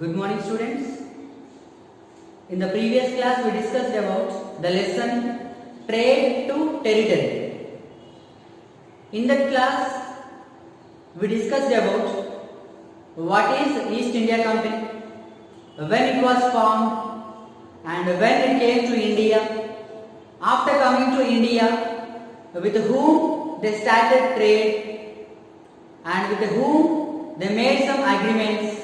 Good morning, students. In the previous class, we discussed about the lesson Trade to Territory. In that class, we discussed about what is East India Company, when it was formed, and when it came to India. After coming to India, with whom they started trade, and with whom they made some agreements.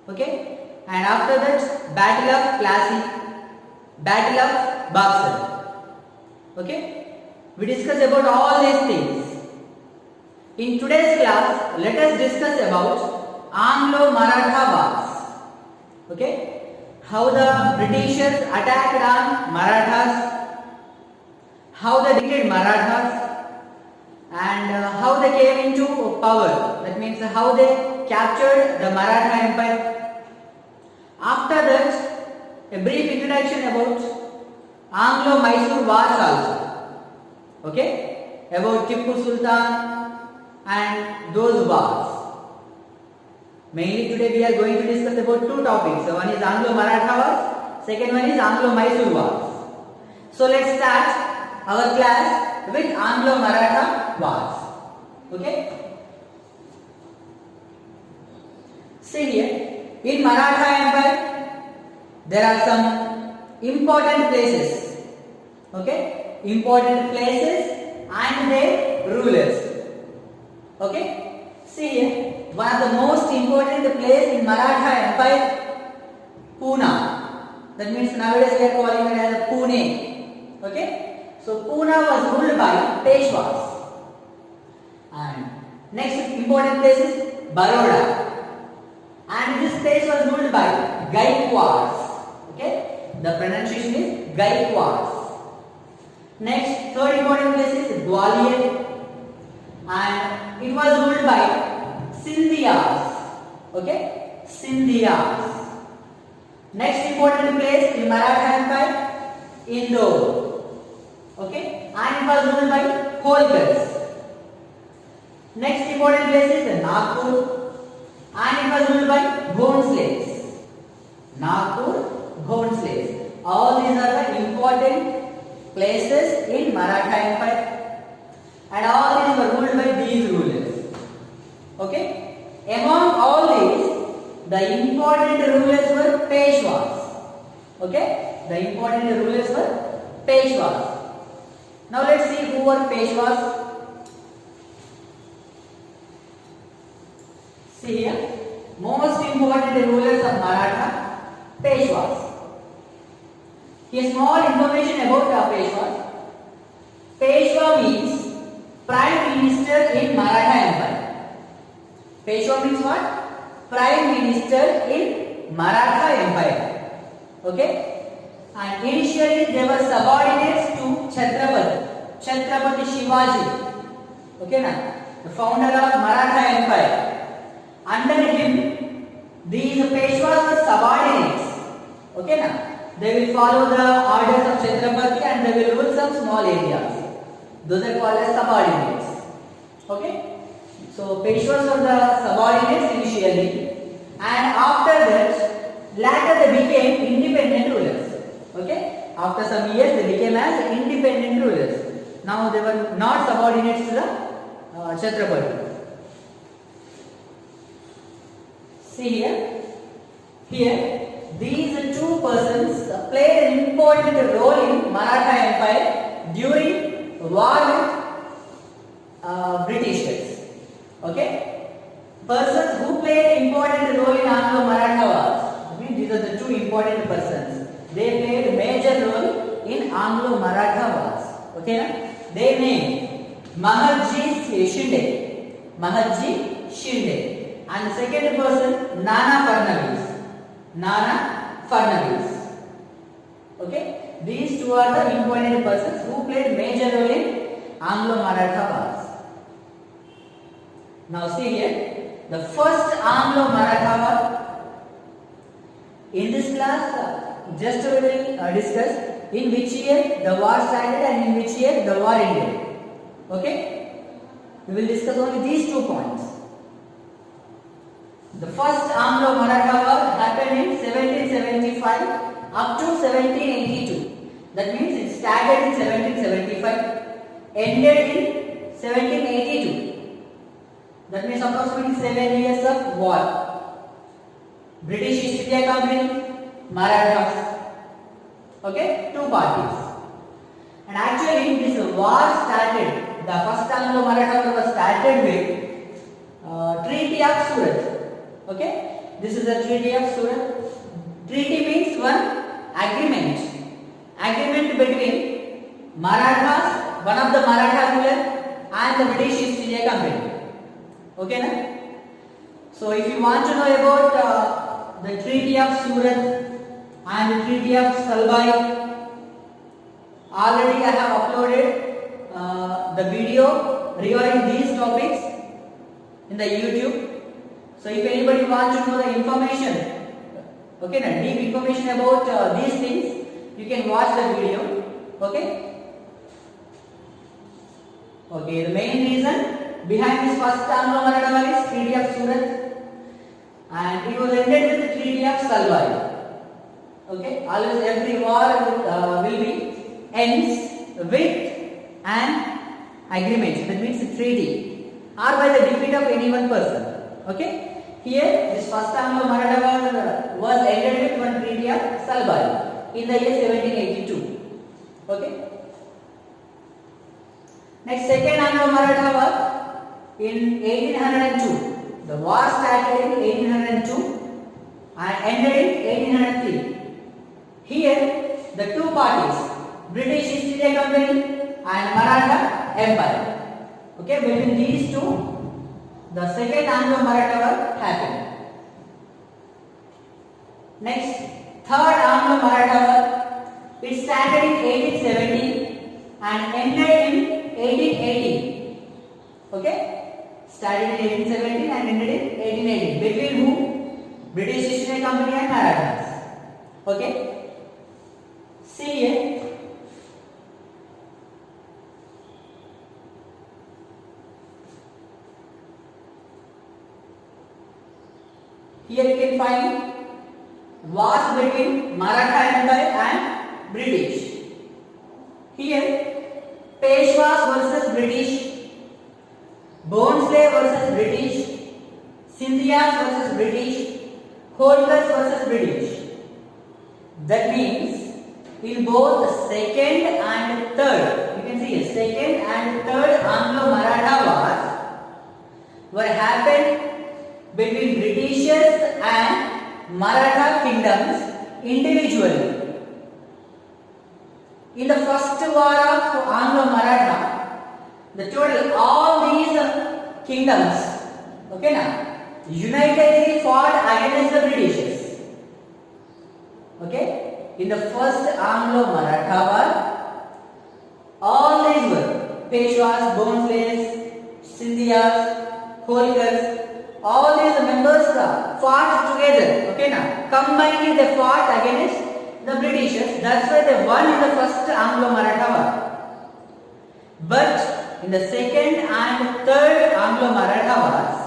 Okay, and after that, Battle of Plassey, Battle of Buxar. Okay, we discussed about all these things. In today's class, let us discuss about Anglo-Maratha Wars. Okay, how the Britishers attacked on Marathas, how they defeated Marathas, and how they came into power. That means how they captured the Maratha Empire. After that, a brief introduction about Anglo-Mysore Wars also. Okay, about Tipu Sultan and those wars. Mainly today we are going to discuss about two topics. So one is Anglo-Maratha Wars, second one is Anglo-Mysore Wars. So let's start our class with Anglo-Maratha Wars. Okay. See here, in Maratha Empire, there are some important places. Okay, important places and their rulers. Okay, see here, one of the most important place in Maratha Empire, Pune. That means nowadays we are calling it as Pune. Okay, so Pune was ruled by Peshwas. And next important place is Baroda. And this place was ruled by Gaikwads. Okay, the pronunciation is Gaikwads. Next, third important place is Gwalior, and it was ruled by Sindhiyas. Okay, Sindhiyas. Next important place in Maratha Empire, Indore. Okay, and it was ruled by Holkars. Next important place is Nagpur, and it was ruled by Bhonsles. Nagpur, Bhonsles. All these are the important places in Maratha Empire, and all these were ruled by these rulers. Okay, among all these, the important rulers were Peshwas. Okay, the important rulers were Peshwas. Now let's see who were Peshwas. See here, most important rulers of Maratha, Peshwas. Here small information about the Peshwas. Peshwa means Prime Minister in Maratha Empire. Peshwa means what? Prime Minister in Maratha Empire. Okay? And initially they were subordinates to Chhatrapati Shivaji. Okay, now the founder of Maratha Empire. Under him, these Peshwas were subordinates. Okay, now they will follow the orders of Chhatrapati and they will rule some small areas. Those are called as subordinates. Okay, so Peshwas were the subordinates initially, and after that, later they became independent rulers. Okay, after some years they became as independent rulers. Now they were not subordinates to the Chhatrapati. See here, these two persons played an important role in Maratha Empire during war with Britishers. Okay, persons who played important role in Anglo-Maratha Wars. Okay? These are the two important persons. They played major role in Anglo-Maratha Wars. Okay, they named Maharji Shinde. And the second person, Nana Fadnavis. Okay, these two are the important persons who played major role in Anglo-Maratha Wars. Now see here, the first Anglo-Maratha War. In this class, just we will discuss in which year the war started and in which year the war ended. Okay, we will discuss only these 2 points. The first Anglo-Maratha War between 1775 up to 1782. That means it started in 1775, ended in 1782. That means approximately 7 years of war. British East India Company, Marathas. Okay, two parties. And actually, this war started. The first Anglo-Maratha War was started with Treaty of Surat. Okay, this is the Treaty of Surat. Treaty means one agreement. Agreement between Marathas, one of the Maratha ruler, and the British East India Company. Okay, na? So, if you want to know about the Treaty of Surat and the Treaty of Salbai, already I have uploaded the video regarding these topics in the YouTube. So if anybody wants to know the information, okay, now deep information about these things, you can watch the video. Okay. Okay. The main reason behind this first Anglo-Maratha War is Treaty of Surat, and it was ended with the Treaty of Salbai. Okay. Always every war will be ends with an agreement, that means a treaty, or by the defeat of any one person. Okay, here this first Anglo-Maratha War was ended with one Treaty of Salbai in the year 1782. Okay. Next, second Anglo-Maratha War in 1802. The war started in 1802 and ended in 1803. Here, the two parties, British East India Company and Maratha Empire. Okay, between these two, the second Anglo-Maratha War happened. Next, third Anglo-Maratha War, it started in 1817 and ended in 1818. Okay, started in 1817 and ended in 1818. Between whom? British East India Company and Marathas. Okay, see here. Here you can find wars between Maratha Empire and British. Here, Peshwas versus British, Bhonsle versus British, Scindias versus British, Holkars versus British. That means in both the second and third, you can see here, second and third Anglo-Maratha wars were happened between Britishers and Maratha kingdoms individually. In the first war of Anglo-Maratha, the total all these kingdoms, okay now, unitedly fought against the Britishers. Okay, in the first Anglo-Maratha war, all these were Peshwas, Bhonsles, Scindias, Holkars. All these members fought together. Okay, now combinedly they fought against the Britishers. That's why they won in the first Anglo-Maratha War. But in the second and third Anglo-Maratha wars,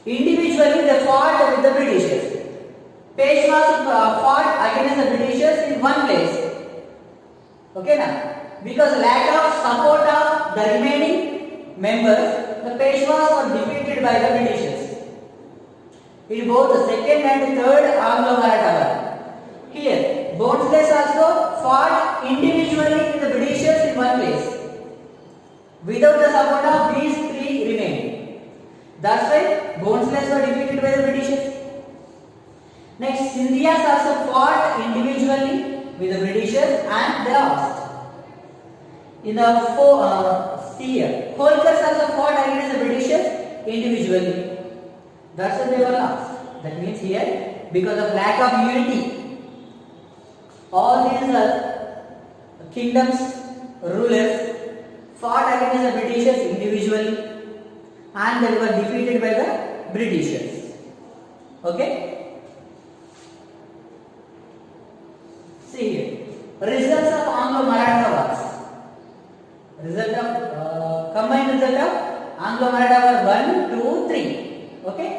individually they fought with the Britishers. Peshwas fought against the Britishers in one place. Okay, now because lack of support of the remaining members, the Peshwas were defeated by the Britishers in both the second and third Anglo-Maratha War. Here, Bhonsles also fought individually with the Britishers in one place without the support of these three remaining. That's why Bhonsles were defeated by the Britishers. Next, Scindias also fought individually with the Britishers and they lost. In the Holkars also fought against the Britishers individually. That's why they were lost. That means here, because of lack of unity, all these kingdoms, rulers fought against the Britishers individually and they were defeated by the Britishers. Okay? See here, results of Anglo-Maratha wars. Result of combined result of Anglo-Maratha War 1, 2, 3. Okay.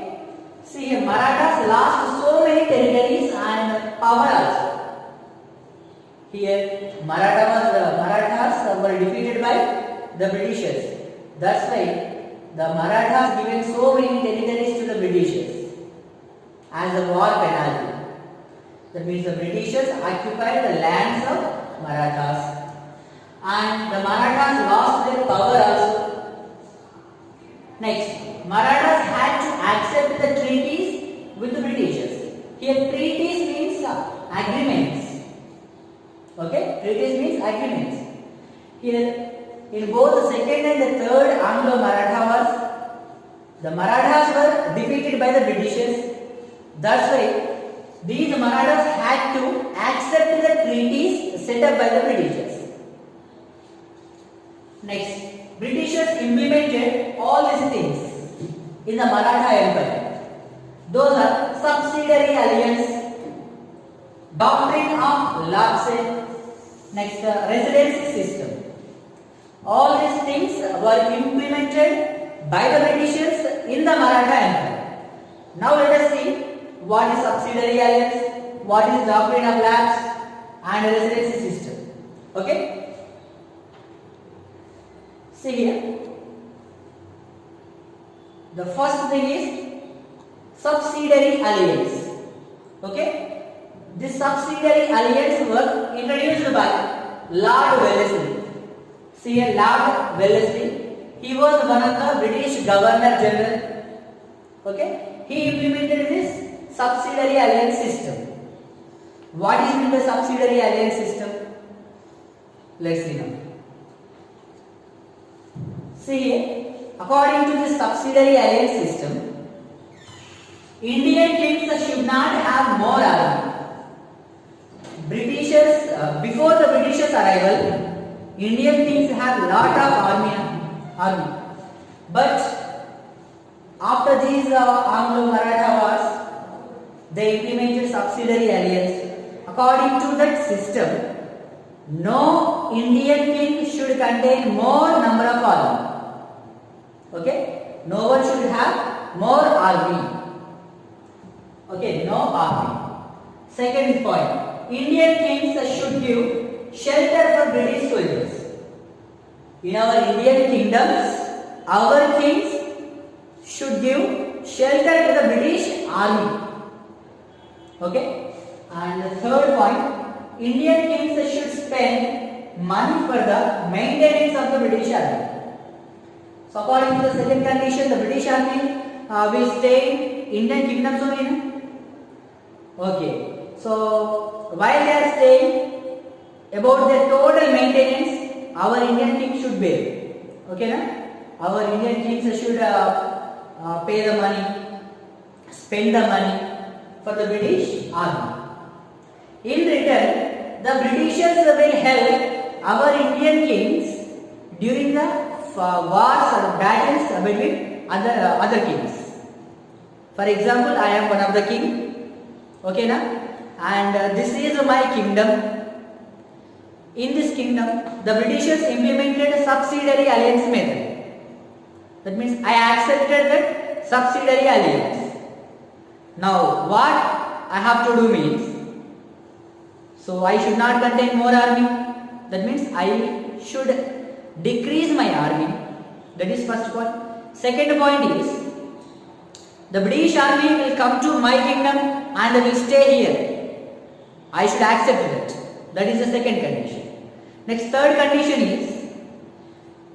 See here, Marathas lost so many territories and power also. Here, Marathas were defeated by the Britishers. That's why the Marathas given so many territories to the Britishers as a war penalty. That means the Britishers occupied the lands of Marathas, and the Marathas lost their power also. Next, Marathas had to accept the treaties with the Britishers. Here, treaties means agreements. Okay, treaties means agreements. Here, in both the second and the third Anglo-Maratha wars, the Marathas were defeated by the Britishers. That's why these Marathas had to accept the treaties set up by the Britishers. Next, Britishers implemented all these things in the Maratha Empire. Those are subsidiary alliance, doctrine of Lapse, next residency system. All these things were implemented by the Britishers in the Maratha Empire. Now let us see what is subsidiary alliance, what is doctrine of lapse and residency system. Okay? See here. The first thing is subsidiary alliance. Okay? This subsidiary alliance was introduced by Lord Wellesley. See here, Lord Wellesley. He was one of the British Governor General. Okay? He implemented this subsidiary alliance system. What is the subsidiary alliance system? Let's see now. See here, according to the subsidiary alliance system, Indian kings should not have more army. Before the Britishers' arrival, Indian kings had lot of army. But after these Anglo-Maratha wars, they implemented subsidiary alliance. According to that system, no Indian king should contain more number of army. Okay? No one should have more army. Okay, no army. Second point, Indian kings should give shelter for British soldiers. In our Indian kingdoms, our kings should give shelter to the British army. Okay? And the third point, Indian kings should spend money for the maintenance of the British army. So according to the second condition, the British army will stay in Indian kingdoms only. Okay. So while they are staying, about their total maintenance, our Indian king should bear. Okay, na? Our Indian kings should pay the money, spend the money for the British army. In return, the Britishers will help our Indian kings during the wars or battles between other kings. For example, I am one of the king. Okay, na? And this is my kingdom. In this kingdom, the Britishers implemented a subsidiary alliance method. That means I accepted that subsidiary alliance. Now, what I have to do means, so I should not contain more army. That means I should decrease my army. That is first point. Second point is, the British army will come to my kingdom and will stay here. I should accept that. That is the second condition. Next, third condition is,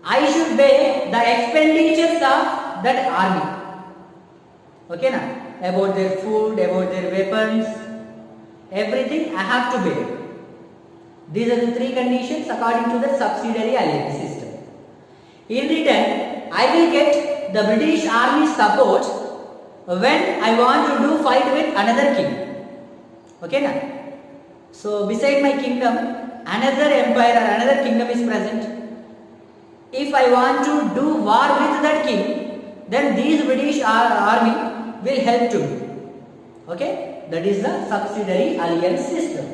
I should bear the expenditures of that army. Okay, na? About their food, about their weapons, everything I have to bear. These are the three conditions according to the subsidiary alliance system. In return, I will get the British army support when I want to do fight with another king. Okay, na? So beside my kingdom, another empire or another kingdom is present. If I want to do war with that king, then these British army will help to me. Okay, that is the subsidiary alliance system.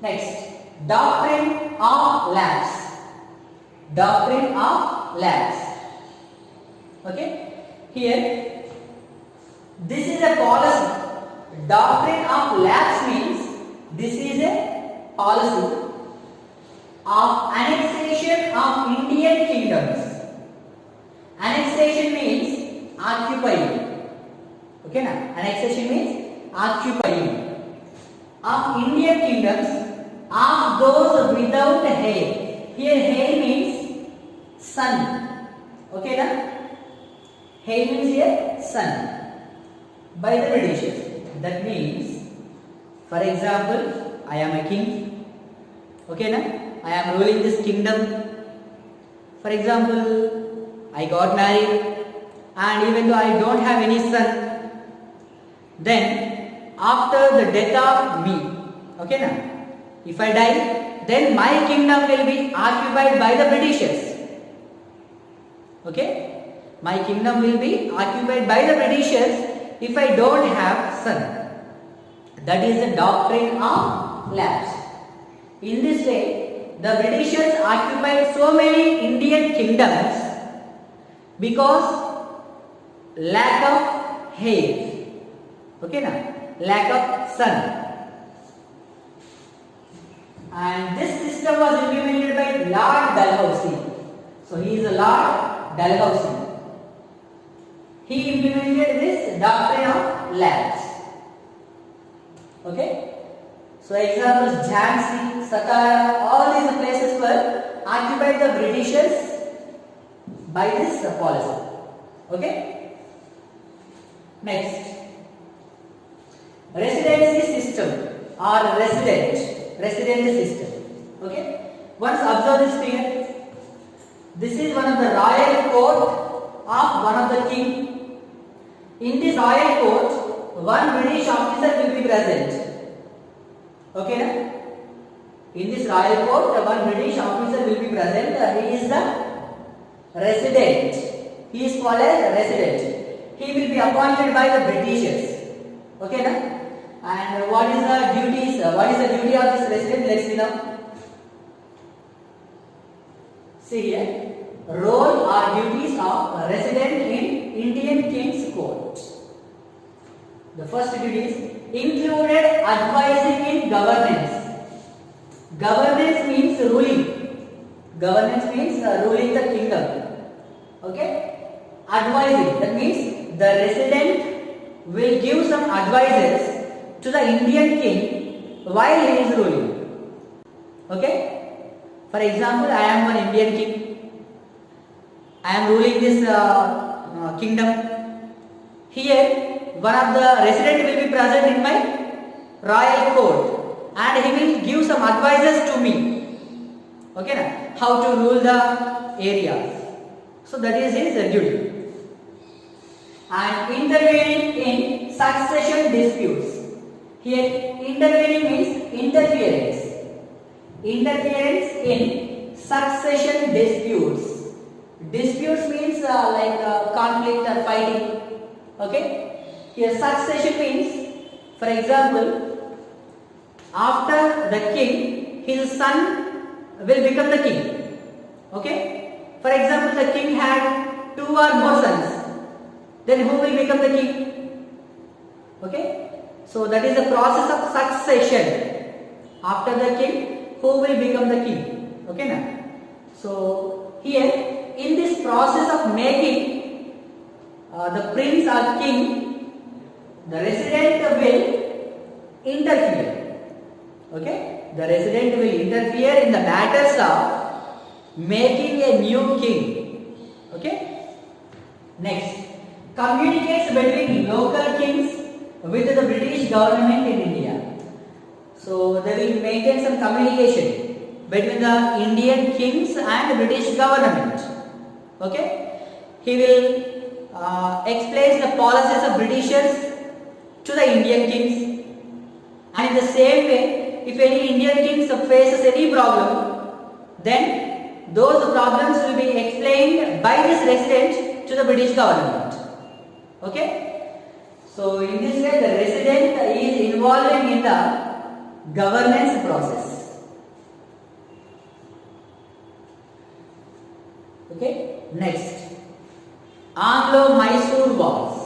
Next, doctrine of lapse. Doctrine of lapse. Okay, Here, this is a policy. Doctrine of lapse means this is a policy of annexation of Indian kingdoms. Annexation means occupying. Okay, na? Annexation means occupying of Indian kingdoms of those without hair. Here, hair means sun. Okay, na? Hair means here sun. By the Britishers. That means, for example, I am a king. Okay, na? I am ruling this kingdom. For example, I got married, and even though I don't have any son, then after the death of me, okay, na? If I die, then my kingdom will be occupied by the Britishers. Okay, my kingdom will be occupied by the Britishers if I don't have son. That is the doctrine of lapse. In this way, the Britishers occupied so many Indian kingdoms because lack of hair. Okay, na? Lack of sun. And this system was implemented by Lord Dalhousie. So he is a Lord Dalhousie. He implemented this doctrine of lapse. Okay. So examples Jhansi, Satara, all these places were occupied the Britishers by this policy. Okay. Next, residency system or resident system. Okay. Once observe this figure. This is one of the royal court of one of the king. In this royal court, one British officer will be present. Okay, na? In this royal court, one British officer will be present. He is the resident. He is called as resident. He will be appointed by the Britishers. Okay, na? And what is the duties? What is the duty of this resident? Let's see now. See here. Role or duties of resident in Indian King's Court. The first duty is included advising in governance. Governance means ruling. Governance means ruling the kingdom. Okay? Advising. That means the resident will give some advices to the Indian king while he is ruling. Okay? For example, I am one Indian king. I am ruling this kingdom. Here, one of the resident will be present in my royal court, and he will give some advices to me. Okay, na? How to rule the areas. So that is his duty. And intervening in succession disputes. Here, intervening means interference. Interference in succession disputes. Disputes means conflict or fighting. Okay. Here succession means, for example, after the king, his son will become the king. Okay. For example, the king had 2 or more sons. Then who will become the king? Okay. So that is the process of succession. After the king, who will become the king? Okay, na? So here, in this process of making the prince or king, the resident will interfere. Okay? The resident will interfere in the matters of making a new king. Okay? Next, communicates between local kings with the British government in India. So they will maintain some communication between the Indian kings and the British government. Okay, he will explain the policies of Britishers to the Indian kings, and in the same way, if any Indian king faces any problem, then those problems will be explained by this resident to the British government. Okay, so in this way, the resident is involving in the governance process. Okay, next, Anglo-Mysore Wars.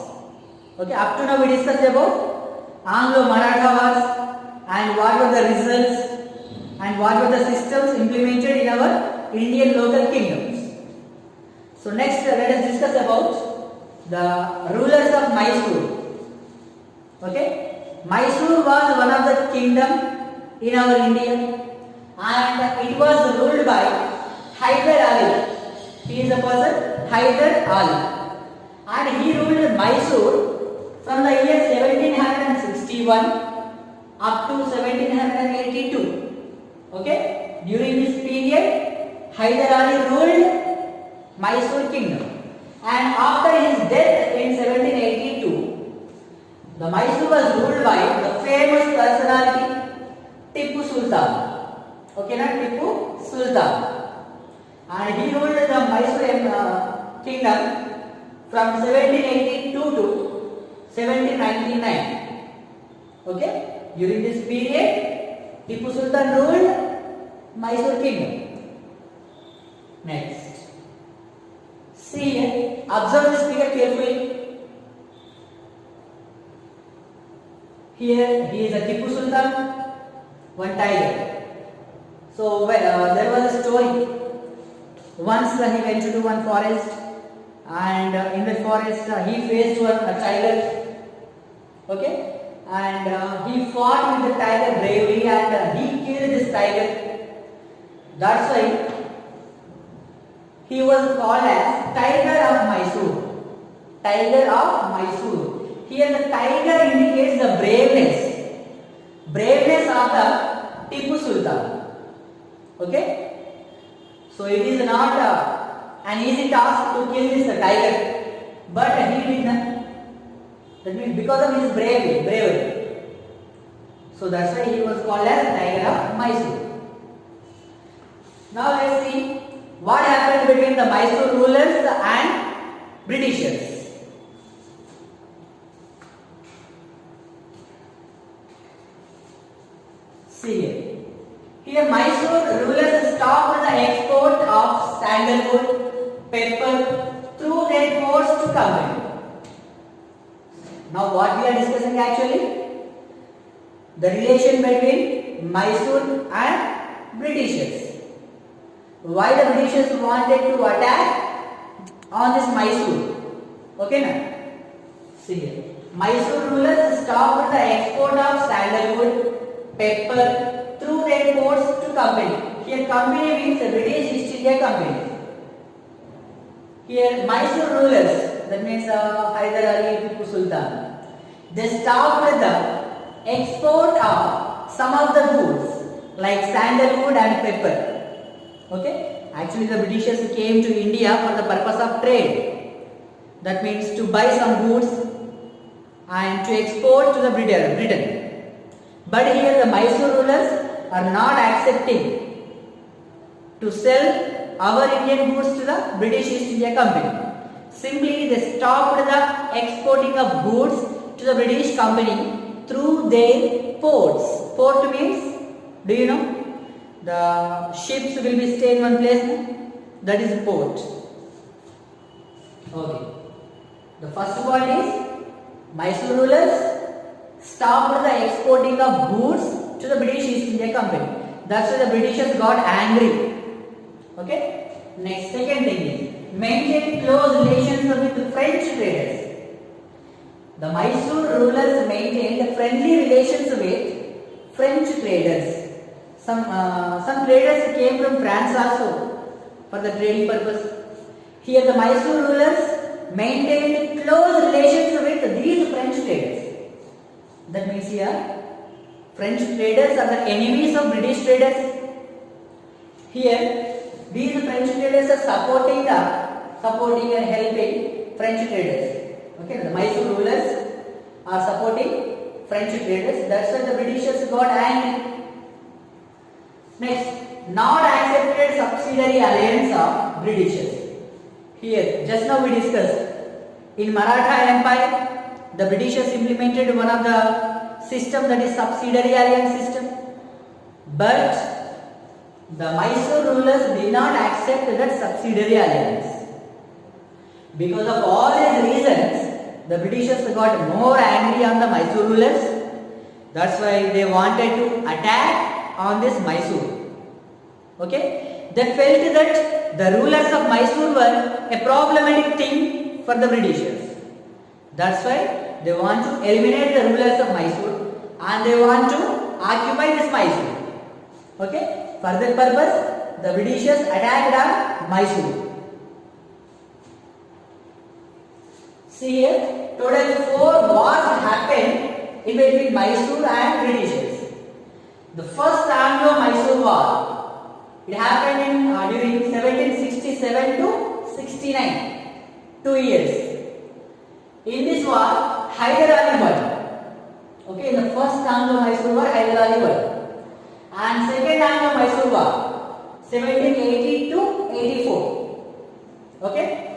Okay, up to now we discussed about Anglo-Maratha Wars and what were the results and what were the systems implemented in our Indian local kingdoms. So next let us discuss about the rulers of Mysore. Okay, Mysore was one of the kingdom in our India and it was ruled by Hyder Ali. He is a person, Hyder Ali, and he ruled Mysore from the year 1761 up to 1782. Okay, during this period Hyder Ali ruled Mysore kingdom, and after his death in 1782 the Mysore was ruled by the famous personality Tipu Sultan. Okay, not Tipu Sultan, and he ruled the Mysore kingdom from 1782 to 1799. Okay, during this period Tipu Sultan ruled Mysore kingdom. Next, see here, observe this figure carefully. Here he is a Tipu Sultan, one tiger. So there was a story. Once he went to one forest, and in the forest he faced a tiger. Okay, and he fought with the tiger bravely, and he killed this tiger. That's why he was called as Tiger of Mysore. Tiger of Mysore. Here the tiger indicates the braveness of the Tipu Sultan. Okay, so it is not an easy task to kill this tiger, but he did not. That means because of his bravery. So that's why he was called as Tiger of Mysore. Now let's see what happened between the Mysore rulers and Britishers. See here. Here Mysore rulers stopped the export of sandalwood, pepper through their ports to company. Now what we are discussing actually? The relation between Mysore and Britishers. Why the Britishers wanted to attack on this Mysore? Okay, now see here. Mysore rulers stopped the export of sandalwood, pepper through their ports to company. Here company means the British East India Company. Here Mysore rulers, that means Hyder Ali, Tipu Sultan, they stopped the export of some of the goods like sandalwood and pepper. Okay, actually the Britishers came to India for the purpose of trade. That means to buy some goods and to export to the Britain. But here the Mysore rulers are not accepting to sell our Indian goods to the British East India Company. Simply they stopped the exporting of goods to the British Company through their ports. Port means, do you know? The ships will be stay in one place. That is port. Okay. The first point is Mysore rulers stopped the exporting of goods to the British East India Company. That's why the Britishers got angry. Okay. Next, second thing is maintain close relations with the French traders. The Mysore rulers maintained friendly relations with French traders. Some traders came from France also for the trading purpose. Here the Mysore rulers maintained close relations with these French traders. That means here French traders are the enemies of British traders. Here these French traders are supporting and helping French traders. Okay, the Mysore rulers are supporting French traders. That's why the Britishers got angry. Next, not accepted subsidiary alliance of Britishers. Here, just now we discussed in Maratha Empire, the Britishers implemented one of the system, that is subsidiary alliance system. But the Mysore rulers did not accept that subsidiary alliance. Because of all these reasons, the Britishers got more angry on the Mysore rulers. That's why they wanted to attack on this Mysore. Okay? They felt that the rulers of Mysore were a problematic thing for the Britishers. That's why they want to eliminate the rulers of Mysore and they want to occupy this Mysore. Okay? For that purpose, the Britishers attacked on Mysore. See here, total 4 wars happened in between Mysore and Britishers. The first Anglo-Mysore War, it happened in during 1767 to 69, 2 years. In this war, Hyder Ali won. Okay, in the first Anglo-Mysore War, Hyder Ali won. And second Anglo-Mysore War, 1780 to 84. Okay.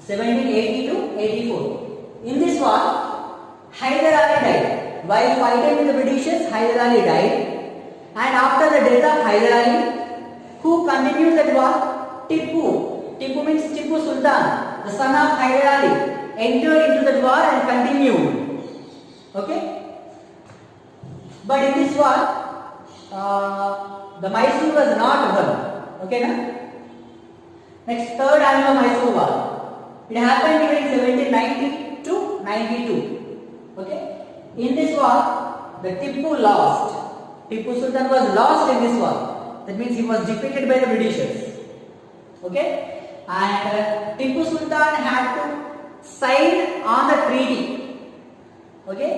1780 to 84. In this war, Hyder Ali died. While fighting with the Britishers, Hyder Ali died. And after the death of Hyder Ali, who continued that war? Tipu. Tipu means Tipu Sultan, the son of Hyder Ali, entered into that war and continued. Okay? But in this war, the Mysore was not won. Okay, na? Next, third Anglo-Mysore War. It happened during 1790 to 92. Okay. In this war, the Tipu lost. Tipu Sultan was lost in this war. That means he was defeated by the Britishers. Okay. And Tipu Sultan had to sign on the treaty. Okay.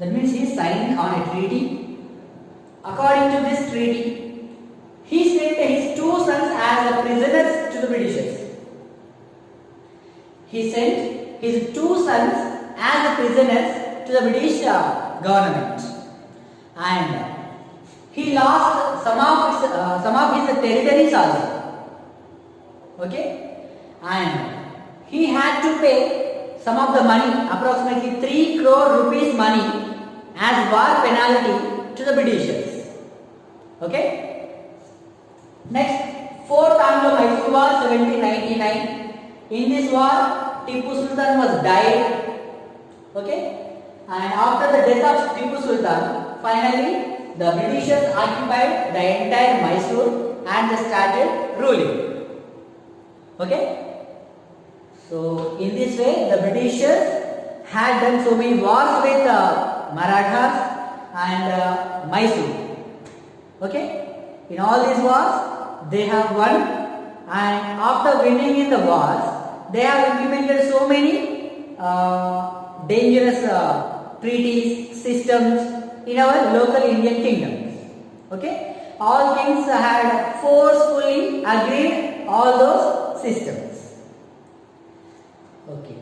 That means he signed on a treaty. According to this treaty, he sent his 2 sons as prisoners to the Britishers. He sent his 2 sons as prisoners to the British government, and he lost some of his territories also. Okay, and he had to pay some of the money, approximately 3 crore rupees money, as war penalty to the Britishers. Okay. Next, 4th Anglo-Mysore War, 1799. In this war, Tipu Sultan was died. Okay, and after the death of Tipu Sultan, finally the Britishers occupied the entire Mysore and they started ruling. Okay, so in this way, the Britishers had done so many wars with Marathas and Mysore. Okay, in all these wars, they have won, and after winning in the wars, they have implemented so many dangerous treaties, systems in our local Indian kingdoms. Okay, all kings had forcefully agreed all those systems. Okay,